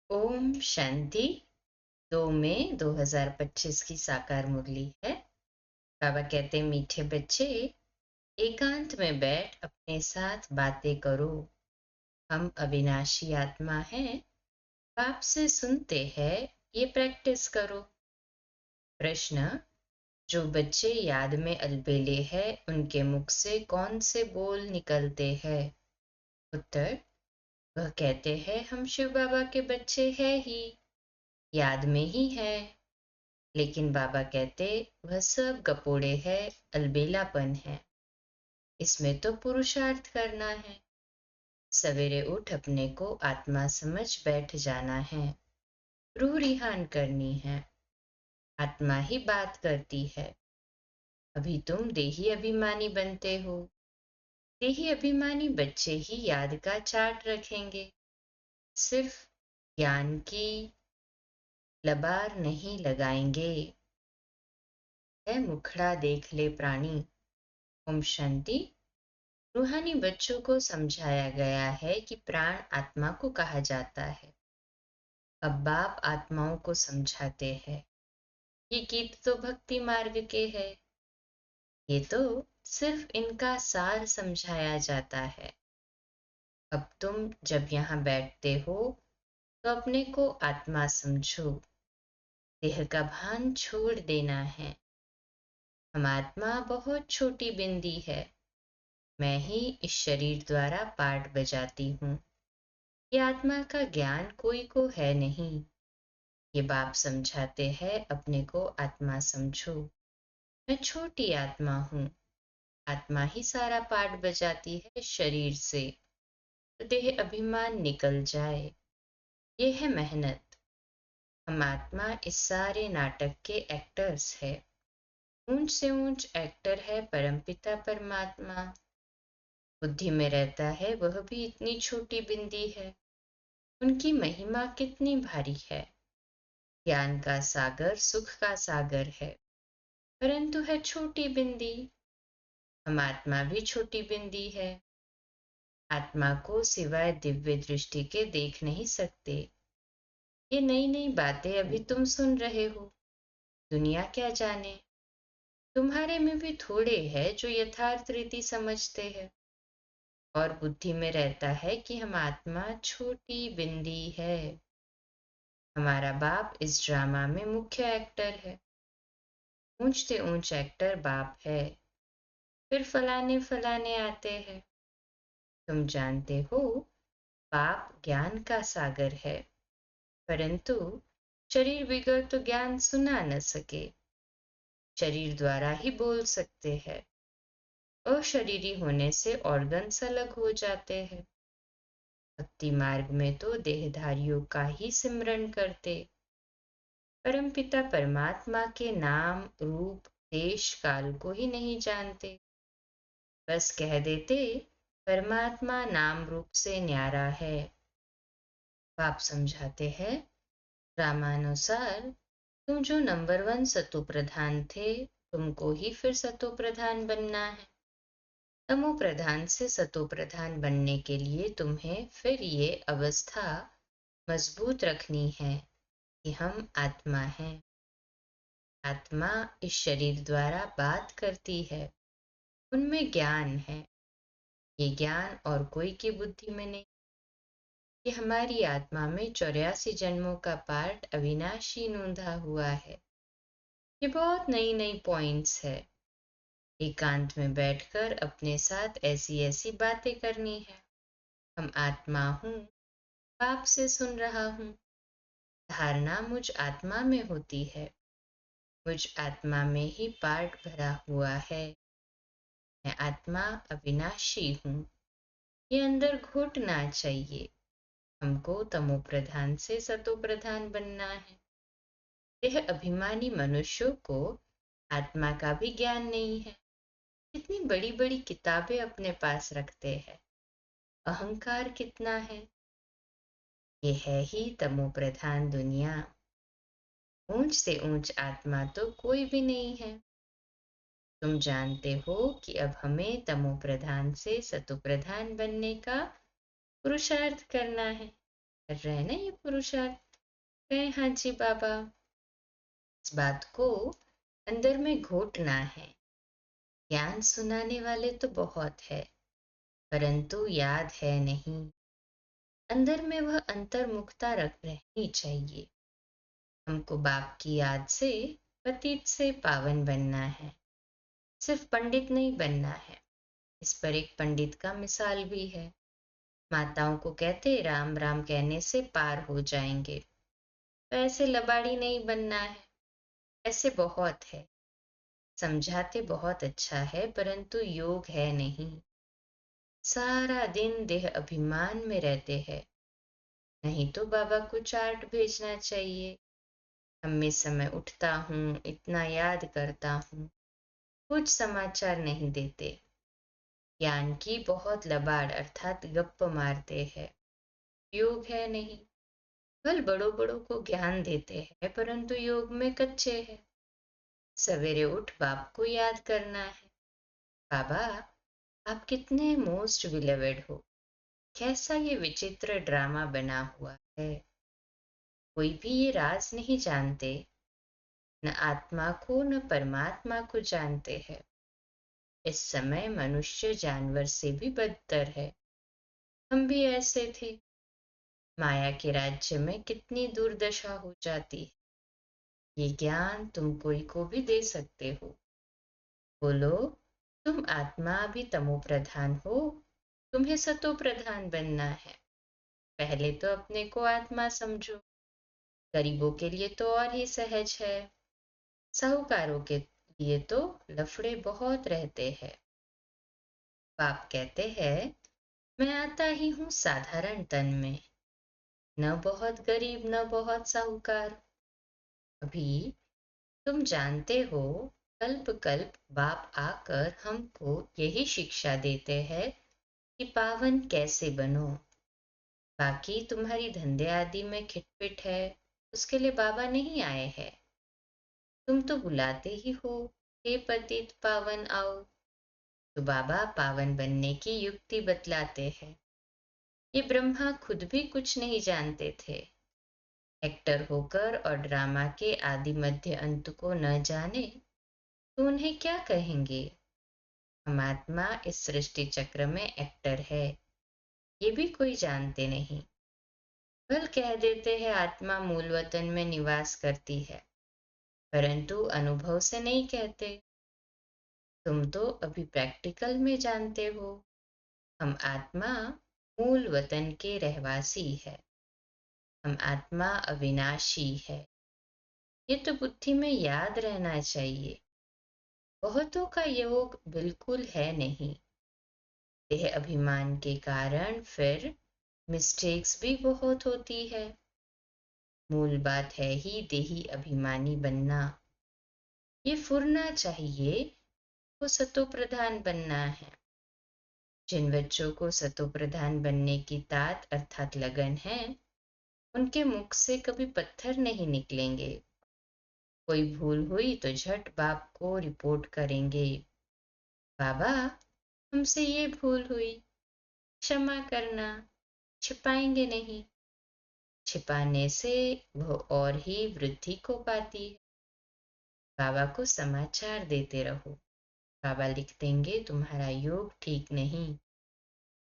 ओम शांति। 2 मई 2025 की साकार मुरली है। बाबा कहते मीठे बच्चे, एकांत में बैठ अपने साथ बातें करो। हम अविनाशी आत्मा हैं, बाप से सुनते हैं, ये प्रैक्टिस करो। प्रश्न, जो बच्चे याद में अलबेले हैं उनके मुख से कौन से बोल निकलते हैं? उत्तर, वह कहते हैं हम शिव बाबा के बच्चे हैं ही, याद में ही है। लेकिन बाबा कहते वह सब गपोड़े है, अलबेलापन है। इसमें तो पुरुषार्थ करना है। सवेरे उठ अपने को आत्मा समझ बैठ जाना है। रूह रिहान करनी है। आत्मा ही बात करती है। अभी तुम देही अभिमानी बनते हो। देही अभिमानी बच्चे ही याद का चार्ट रखेंगे, सिर्फ ज्ञान की लबार नहीं लगाएंगे। है मुखड़ा देख ले प्राणी। ओम शांति। रूहानी बच्चों को समझाया गया है कि प्राण आत्मा को कहा जाता है। अब बाप आत्माओं को समझाते हैं। ये गीत तो भक्ति मार्ग के है। ये तो सिर्फ इनका सार समझाया जाता है। अब तुम जब यहाँ बैठते हो तो अपने को आत्मा समझो। देह का भान छोड़ देना है। हम आत्मा बहुत छोटी बिंदी है। मैं ही इस शरीर द्वारा पाठ बजाती हूँ। ये आत्मा का ज्ञान कोई को है नहीं। ये बाप समझाते हैं अपने को आत्मा समझो। मैं छोटी आत्मा हूँ। आत्मा ही सारा पाठ बजाती है शरीर से, तो देह अभिमान निकल जाए। ये है मेहनत। हम आत्मा इस सारे नाटक के एक्टर्स है। ऊंच से ऊंच एक्टर है परमपिता परमात्मा। बुद्धि में रहता है वह भी इतनी छोटी बिंदी है। उनकी महिमा कितनी भारी है। ज्ञान का सागर सुख का सागर है, परंतु है छोटी बिंदी। हम आत्मा भी छोटी बिंदी है। आत्मा को सिवाय दिव्य दृष्टि के देख नहीं सकते। ये नई नई बातें अभी तुम सुन रहे हो। दुनिया क्या जाने। तुम्हारे में भी थोड़े हैं जो यथार्थ रीति समझते हैं। और बुद्धि में रहता है कि हम आत्मा छोटी बिंदी है। हमारा बाप इस ड्रामा में मुख्य एक्टर है। ऊंच से ऊंच एक्टर बाप है। फिर फलाने फलाने आते हैं। तुम जानते हो पाप ज्ञान का सागर है, परंतु शरीर बिगड़ तो ज्ञान सुना न सके। शरीर द्वारा ही बोल सकते हैं। अशरीरी होने से ऑर्गन्स अलग हो जाते हैं। भक्ति मार्ग में तो देहधारियों का ही सिमरन करते। परमपिता परमात्मा के नाम रूप देश काल को ही नहीं जानते। बस कह देते परमात्मा नाम रूप से न्यारा है। बाप समझाते हैं रामानुसार तुम जो नंबर 1 सतो प्रधान थे, तुमको ही फिर सतो प्रधान बनना है। तमो प्रधान से सतो प्रधान बनने के लिए तुम्हें फिर ये अवस्था मजबूत रखनी है कि हम आत्मा हैं। आत्मा इस शरीर द्वारा बात करती है। उनमें ज्ञान है। ये ज्ञान और कोई की बुद्धि में नहीं। ये हमारी आत्मा में 84 जन्मों का पाठ अविनाशी नूंधा हुआ है। ये बहुत नई नई पॉइंट्स है। एकांत में बैठकर अपने साथ ऐसी ऐसी बातें करनी है। हम आत्मा हूँ, बाप से सुन रहा हूँ। धारणा मुझ आत्मा में होती है। मुझ आत्मा में ही पार्ट भरा हुआ है। मैं आत्मा अविनाशी हूँ। ये अंदर घुटना चाहिए। हमको तमो प्रधान से सतो प्रधान बनना है। यह अभिमानी मनुष्यों को आत्मा का भी ज्ञान नहीं है। कितनी बड़ी बड़ी किताबें अपने पास रखते हैं। अहंकार कितना है। ये है ही तमो प्रधान दुनिया। ऊंच से ऊंच आत्मा तो कोई भी नहीं है। तुम जानते हो कि अब हमें तमो प्रधान से सतो प्रधान बनने का पुरुषार्थ करना है। कर रहे हैं ना ये पुरुषार्थ। कहे हाँ जी बाबा। इस बात को अंदर में घोटना है। ज्ञान सुनाने वाले तो बहुत है, परंतु याद है नहीं। अंदर में वह अंतर्मुखता रख रहनी चाहिए। हमको बाप की याद से, पतित से पावन बनना है, सिर्फ पंडित नहीं बनना है। इस पर एक पंडित का मिसाल भी है। माताओं को कहते राम राम कहने से पार हो जाएंगे, तो ऐसे लबाड़ी नहीं बनना है। ऐसे बहुत है, समझाते बहुत अच्छा है, परंतु योग है नहीं। सारा दिन देह अभिमान में रहते हैं। नहीं तो बाबा को चार्ट भेजना चाहिए। हम इस समय उठता हूँ, इतना याद करता हूँ, कुछ समाचार नहीं देते। ज्ञान की बहुत लबाड़ अर्थात गप्प मारते हैं। योग है नहीं। कल बड़ों बड़ों को ज्ञान देते हैं, परंतु योग में कच्चे हैं। सवेरे उठ बाप को याद करना है। बाबा, आप कितने मोस्ट बिलीवेड हो। कैसा ये विचित्र ड्रामा बना हुआ है। कोई भी ये राज नहीं जानते, न आत्मा को न परमात्मा को जानते हैं। इस समय मनुष्य जानवर से भी बदतर है। हम भी ऐसे थे। माया के राज्य में कितनी दुर्दशा हो जाती है। ये ज्ञान तुम कोई को भी दे सकते हो। बोलो, तुम आत्मा भी तमो प्रधान हो, तुम्हें सतो प्रधान बनना है। पहले तो अपने को आत्मा समझो। गरीबों के लिए तो और ही सहज है। साहूकारों के लिए तो लफड़े बहुत रहते हैं। बाप कहते हैं, मैं आता ही हूँ साधारण तन में, न बहुत गरीब न बहुत साहूकार। अभी तुम जानते हो, कल्प कल्प बाप आकर हमको यही शिक्षा देते हैं कि पावन कैसे बनो। बाकी तुम्हारी धंधे आदि में खिटपिट है, उसके लिए बाबा नहीं आए हैं। तुम तो बुलाते ही हो, हे पतित पावन आओ। तो बाबा पावन बनने की युक्ति बतलाते हैं। ये ब्रह्मा खुद भी कुछ नहीं जानते थे। एक्टर होकर और ड्रामा के आदि मध्य अंत को न जाने तो उन्हें क्या कहेंगे। हम आत्मा इस सृष्टि चक्र में एक्टर है, ये भी कोई जानते नहीं। बल कह देते हैं आत्मा मूल वतन में निवास करती है, परंतु अनुभव से नहीं कहते। तुम तो अभी प्रैक्टिकल में जानते हो, हम आत्मा मूल वतन के रहवासी है। हम आत्मा अविनाशी है। ये तो बुद्धि में याद रहना चाहिए। बहुतों का योग बिल्कुल है नहीं। देह अभिमान के कारण फिर मिस्टेक्स भी बहुत होती है। मूल बात है ही देही अभिमानी बनना। ये फुरना चाहिए, वो सतो प्रधान बनना है। जिन बच्चों को सतो प्रधान बनने की तात अर्थात लगन है, उनके मुख से कभी पत्थर नहीं निकलेंगे। कोई भूल हुई तो झट बाप को रिपोर्ट करेंगे। बाबा, हमसे ये भूल हुई, क्षमा करना। छिपाएंगे नहीं। छिपाने से वह और ही वृद्धि को पाती है। बाबा को समाचार देते रहो। बाबा लिख देंगे तुम्हारा योग ठीक नहीं।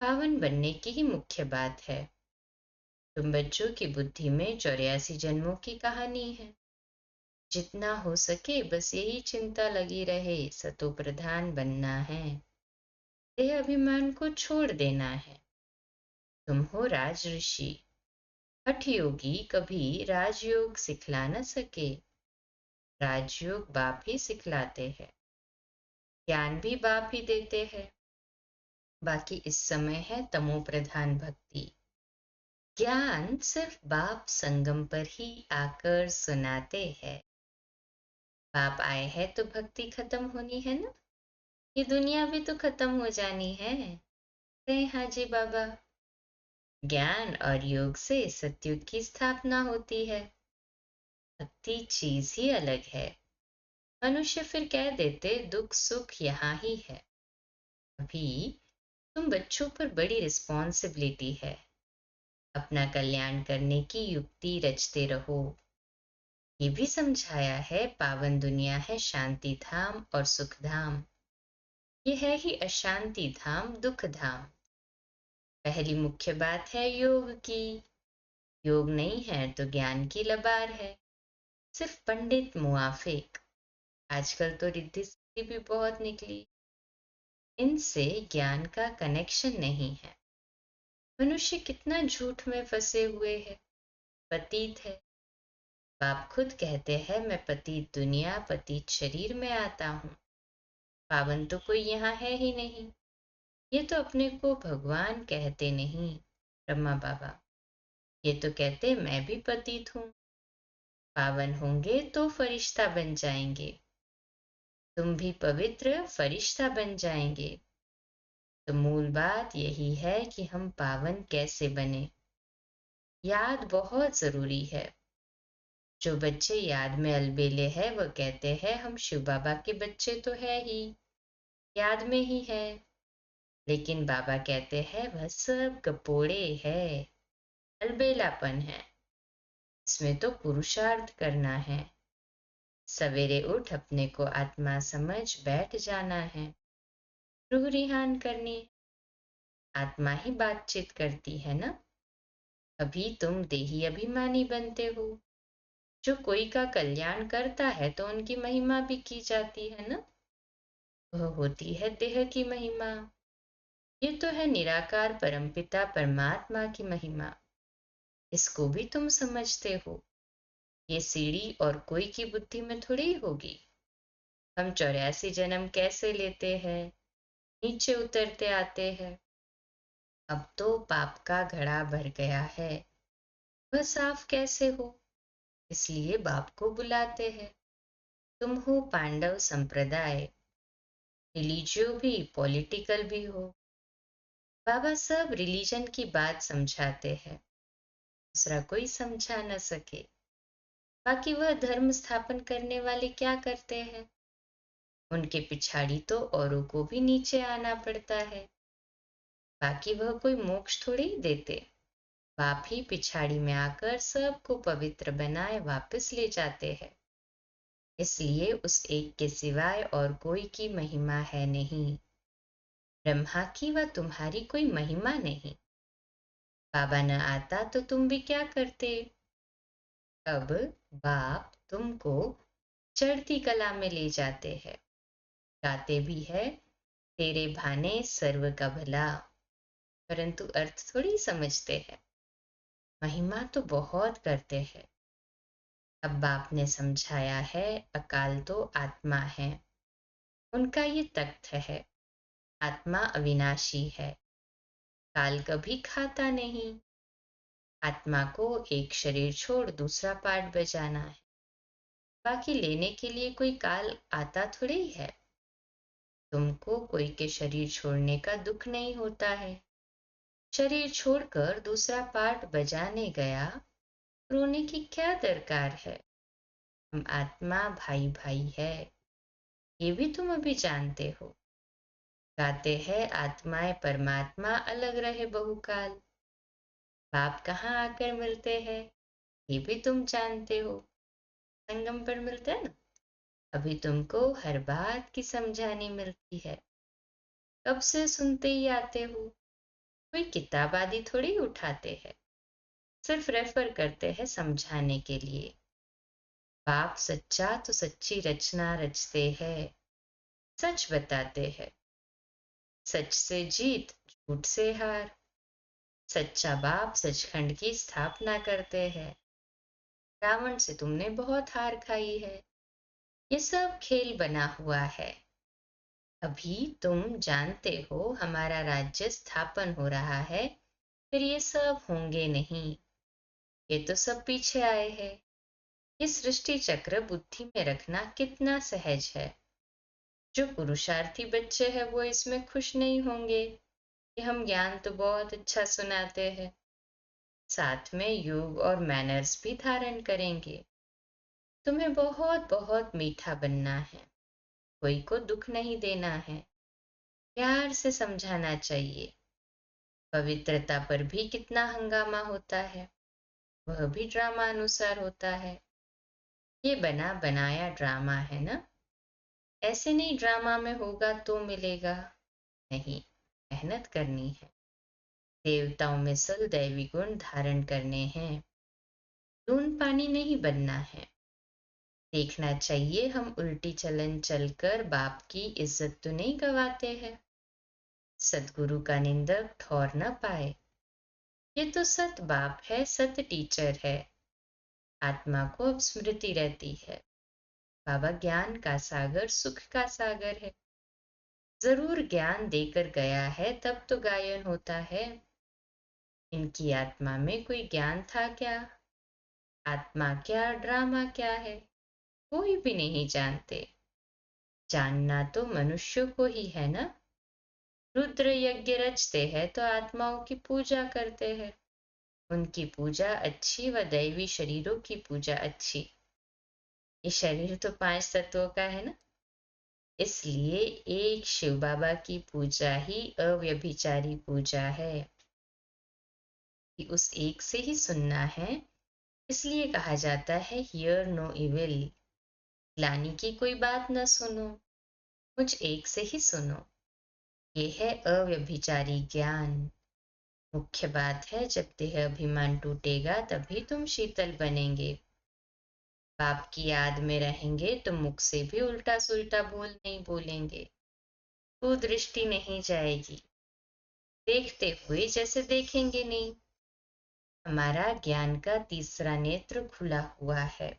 पावन बनने की ही मुख्य बात है। तुम बच्चों की बुद्धि में 84 जन्मों की कहानी है। जितना हो सके बस यही चिंता लगी रहे, सतो प्रधान बनना है। देह अभिमान को छोड़ देना है। तुम हो राज ऋषि। हठ योगी कभी राजयोग सिखला न सके। राजयोग बाप ही सिखलाते हैं। ज्ञान भी बाप ही देते हैं। बाकी इस समय है तमो प्रधान भक्ति। ज्ञान सिर्फ बाप संगम पर ही आकर सुनाते हैं। बाप आए हैं तो भक्ति खत्म होनी है ना। ये दुनिया भी तो खत्म हो जानी है। कहे हाँ जी बाबा। ज्ञान और योग से सतयुग की स्थापना होती है। भक्ति चीज ही अलग है। मनुष्य फिर कह देते दुख सुख यहाँ ही है। अभी तुम बच्चों पर बड़ी रिस्पॉन्सिबिलिटी है। अपना कल्याण करने की युक्ति रचते रहो। ये भी समझाया है पावन दुनिया है शांति धाम और सुख धाम। ये है ही अशांति धाम, दुख धाम। पहली मुख्य बात है योग की। योग नहीं है तो ज्ञान की लबार है, सिर्फ पंडित मुआफिक। आजकल तो रिद्धि सिद्धि भी बहुत निकली, इनसे ज्ञान का कनेक्शन नहीं है। मनुष्य कितना झूठ में फंसे हुए है, पतित है। बाप खुद कहते हैं मैं पतित दुनिया पतित शरीर में आता हूँ। पावन तो कोई यहाँ है ही नहीं। ये तो अपने को भगवान कहते नहीं, ब्रह्मा बाबा। ये तो कहते मैं भी पतित हूँ। पावन होंगे तो फरिश्ता बन जाएंगे। तुम भी पवित्र फरिश्ता बन जाएंगे। तो मूल बात यही है कि हम पावन कैसे बने। याद बहुत जरूरी है। जो बच्चे याद में अलबेले हैं वह कहते हैं हम शिव बाबा के बच्चे तो है ही, याद में ही है। लेकिन बाबा कहते हैं वह सब गपोड़े है, अलबेलापन है। इसमें तो पुरुषार्थ करना है। सवेरे उठ अपने को आत्मा समझ बैठ जाना है। रूह रिहान करनी। आत्मा ही बातचीत करती है ना। अभी तुम देही अभिमानी बनते हो। जो कोई का कल्याण करता है तो उनकी महिमा भी की जाती है ना। वह होती है देह की महिमा। ये तो है निराकार परमपिता परमात्मा की महिमा। इसको भी तुम समझते हो। ये सीढ़ी और कोई की बुद्धि में थोड़ी होगी। हम 84 जन्म कैसे लेते हैं, नीचे उतरते आते हैं। अब तो पाप का घड़ा भर गया है, वह साफ कैसे हो। इसलिए बाप को बुलाते हैं। तुम हो पांडव संप्रदाय, रिलीजियो भी पॉलिटिकल भी हो। बाबा सब रिलीजन की बात समझाते हैं, दूसरा कोई समझा न सके। बाकी वह धर्म स्थापन करने वाले क्या करते हैं, उनके पिछाड़ी तो औरों को भी नीचे आना पड़ता है। बाकी वह कोई मोक्ष थोड़ी ही देते। बाप ही पिछाड़ी में आकर सबको पवित्र बनाए वापस ले जाते हैं। इसलिए उस एक के सिवाय और कोई की महिमा है नहीं। ब्रह्मा की व तुम्हारी कोई महिमा नहीं। बाबा न आता तो तुम भी क्या करते। अब बाप तुमको चढ़ती कला में ले जाते हैं। गाते भी है तेरे भाने सर्व का भला, परंतु अर्थ थोड़ी समझते हैं। महिमा तो बहुत करते हैं। अब बाप ने समझाया है अकाल तो आत्मा है, उनका ये तख्त है। आत्मा अविनाशी है, काल कभी खाता नहीं। आत्मा को एक शरीर छोड़ दूसरा पार्ट बजाना है। बाकी लेने के लिए कोई काल आता थोड़ी है। तुमको कोई के शरीर छोड़ने का दुख नहीं होता है। शरीर छोड़कर दूसरा पार्ट बजाने गया, रोने की क्या दरकार है। हम आत्मा भाई भाई है, ये भी तुम अभी जानते हो। गाते हैं आत्माएं परमात्मा अलग रहे बहुकाल। बाप कहाँ आकर मिलते हैं, ये भी तुम जानते हो। संगम पर मिलते हैं ना। अभी तुमको हर बात की समझानी मिलती है। कब से सुनते ही आते हो। कोई किताब आदि थोड़ी उठाते हैं, सिर्फ रेफर करते हैं समझाने के लिए। बाप सच्चा तो सच्ची रचना रचते हैं, सच बताते हैं। सच से जीत, झूठ से हार। सच्चा बाप सचखंड की स्थापना करते हैं। रावण से तुमने बहुत हार खाई है। ये सब खेल बना हुआ है। अभी तुम जानते हो हमारा राज्य स्थापन हो रहा है, फिर ये सब होंगे नहीं। ये तो सब पीछे आए हैं। ये सृष्टि चक्र बुद्धि में रखना कितना सहज है। जो पुरुषार्थी बच्चे हैं वो इसमें खुश नहीं होंगे कि हम ज्ञान तो बहुत अच्छा सुनाते हैं, साथ में योग और मैनर्स भी धारण करेंगे। तुम्हें बहुत बहुत मीठा बनना है, कोई को दुख नहीं देना है, प्यार से समझाना चाहिए। पवित्रता पर भी कितना हंगामा होता है, वह भी ड्रामा अनुसार होता है। ये बना बनाया ड्रामा है ना। ऐसे नहीं ड्रामा में होगा तो मिलेगा, नहीं, मेहनत करनी है। देवताओं में सल दैवी गुण धारण करने हैं, दून पानी नहीं बनना है। देखना चाहिए हम उल्टी चलन चलकर बाप की इज्जत तो नहीं गवाते हैं, सतगुरु का निंदक ठौर न पाए। ये तो सत बाप है, सत टीचर है, आत्मा को अब स्मृति रहती है। बाबा ज्ञान का सागर सुख का सागर है, जरूर ज्ञान देकर गया है तब तो गायन होता है। इनकी आत्मा में कोई ज्ञान था क्या? आत्मा क्या ड्रामा क्या है, कोई भी नहीं जानते। जानना तो मनुष्य को ही है ना। रुद्र यज्ञ रचते हैं तो आत्माओं की पूजा करते हैं, उनकी पूजा अच्छी व दैवी शरीरों की पूजा अच्छी। ये शरीर तो 5 तत्वों का है ना, इसलिए एक शिव बाबा की पूजा ही अव्यभिचारी पूजा है। कि उस एक से ही सुनना है, इसलिए कहा जाता है हियर नो इविल, ग्लानि की कोई बात न सुनो, मुझ एक से ही सुनो। ये है अव्यभिचारी ज्ञान। मुख्य बात है जब देह अभिमान टूटेगा तभी तुम शीतल बनेंगे। बाप की याद में रहेंगे तो मुख से भी उल्टा सुल्टा बोल नहीं बोलेंगे, कुदृष्टि नहीं जाएगी, देखते हुए जैसे देखेंगे नहीं। हमारा ज्ञान का तीसरा नेत्र खुला हुआ है,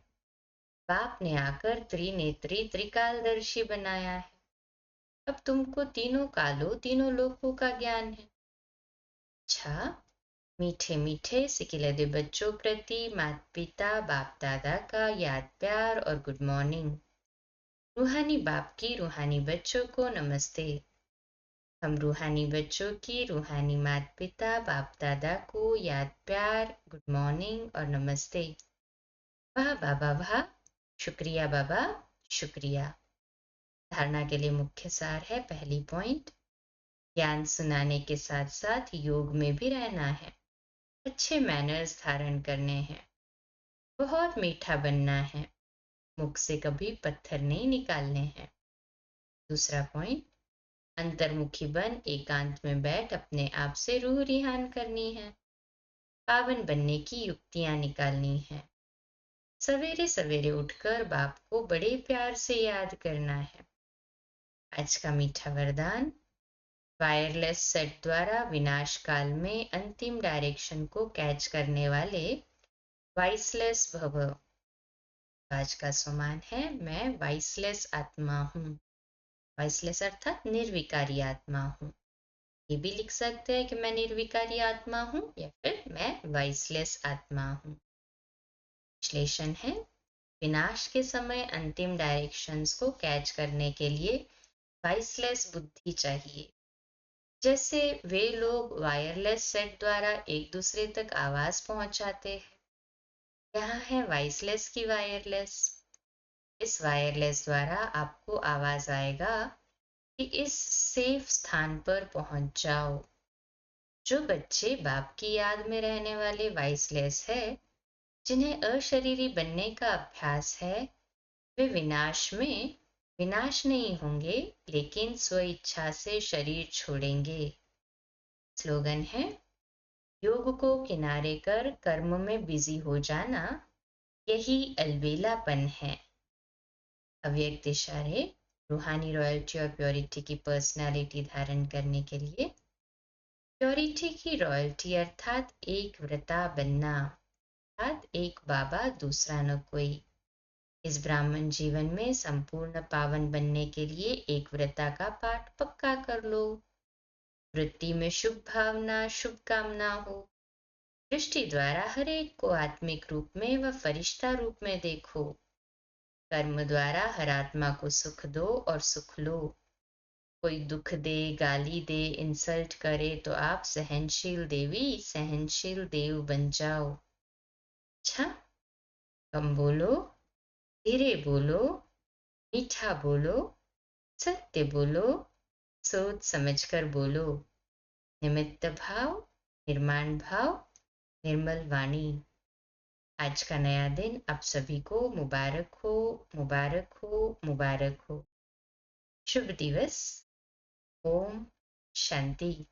बाप ने आकर त्रिनेत्री त्रिकालदर्शी बनाया है। अब तुमको तीनों कालों तीनों लोकों का ज्ञान है। अच्छा, मीठे मीठे सिकिलदे बच्चों प्रति माता पिता बाप दादा का याद प्यार और गुड मॉर्निंग। रूहानी बाप की रूहानी बच्चों को नमस्ते। हम रूहानी बच्चों की रूहानी माता पिता बाप दादा को याद प्यार गुड मॉर्निंग और नमस्ते। वाह बाबा वाह, शुक्रिया बाबा, शुक्रिया। धारणा के लिए मुख्य सार है, पहली पॉइंट, ज्ञान सुनाने के साथ साथ योग में भी रहना है, अच्छे मैनर्स धारण करने हैं, बहुत मीठा बनना है, मुख से कभी पत्थर नहीं निकालने हैं। दूसरा पॉइंट, अंतर्मुखी बन एकांत में बैठ अपने आप से रूह रिहान करनी है, पावन बनने की युक्तियां निकालनी है। सवेरे सवेरे उठकर बाप को बड़े प्यार से याद करना है। आज का मीठा वरदान, वायरलेस सेट द्वारा विनाश काल में अंतिम डायरेक्शन को कैच करने वाले वाइसलेस भव। आज का सुमान है, मैं वाइसलेस आत्मा हूँ। वाइसलेस अर्थात निर्विकारी आत्मा हूँ। ये भी लिख सकते हैं कि मैं निर्विकारी आत्मा हूँ या फिर मैं वाइसलेस आत्मा हूँ। विश्लेषण है, विनाश के समय अंतिम डायरेक्शंस को कैच करने के लिए वाइसलेस बुद्धि चाहिए। जैसे वे लोग वायरलेस सेट द्वारा एक दूसरे तक आवाज पहुंचाते हैं, यहाँ है वाइसलेस की वायरलेस। इस वायरलेस द्वारा आपको आवाज आएगा कि इस सेफ स्थान पर पहुंच जाओ। जो बच्चे बाप की याद में रहने वाले वाइसलेस है, जिन्हें अशरीरी बनने का अभ्यास है, वे विनाश में विनाश नहीं होंगे लेकिन स्व इच्छा से शरीर छोड़ेंगे। स्लोगन है, योग को किनारे कर कर्म में बिजी हो जाना, यही अलबेलापन है। अव्यक्त इशारे, रूहानी रॉयल्टी और प्योरिटी की पर्सनालिटी धारण करने के लिए। प्योरिटी की रॉयल्टी अर्थात एक व्रता बनना, अर्थात एक बाबा दूसरा न कोई। इस ब्राह्मण जीवन में संपूर्ण पावन बनने के लिए एक व्रता का पाठ पक्का कर लो। वृत्ति में शुभ भावना शुभ कामना हो। दृष्टि द्वारा हर एक को आत्मिक रूप में व फरिश्ता रूप में देखो। कर्म द्वारा हर आत्मा को सुख दो और सुख लो। कोई दुख दे, गाली दे, इंसल्ट करे तो आप सहनशील देवी सहनशील देव बन जाओ। अच्छा, कम बोलो, धीरे बोलो, मीठा बोलो, सत्य बोलो, सोच समझकर बोलो। निमित्त भाव, निर्माण भाव, निर्मल वाणी। आज का नया दिन आप सभी को मुबारक हो, मुबारक हो, मुबारक हो। शुभ दिवस। ओम शांति।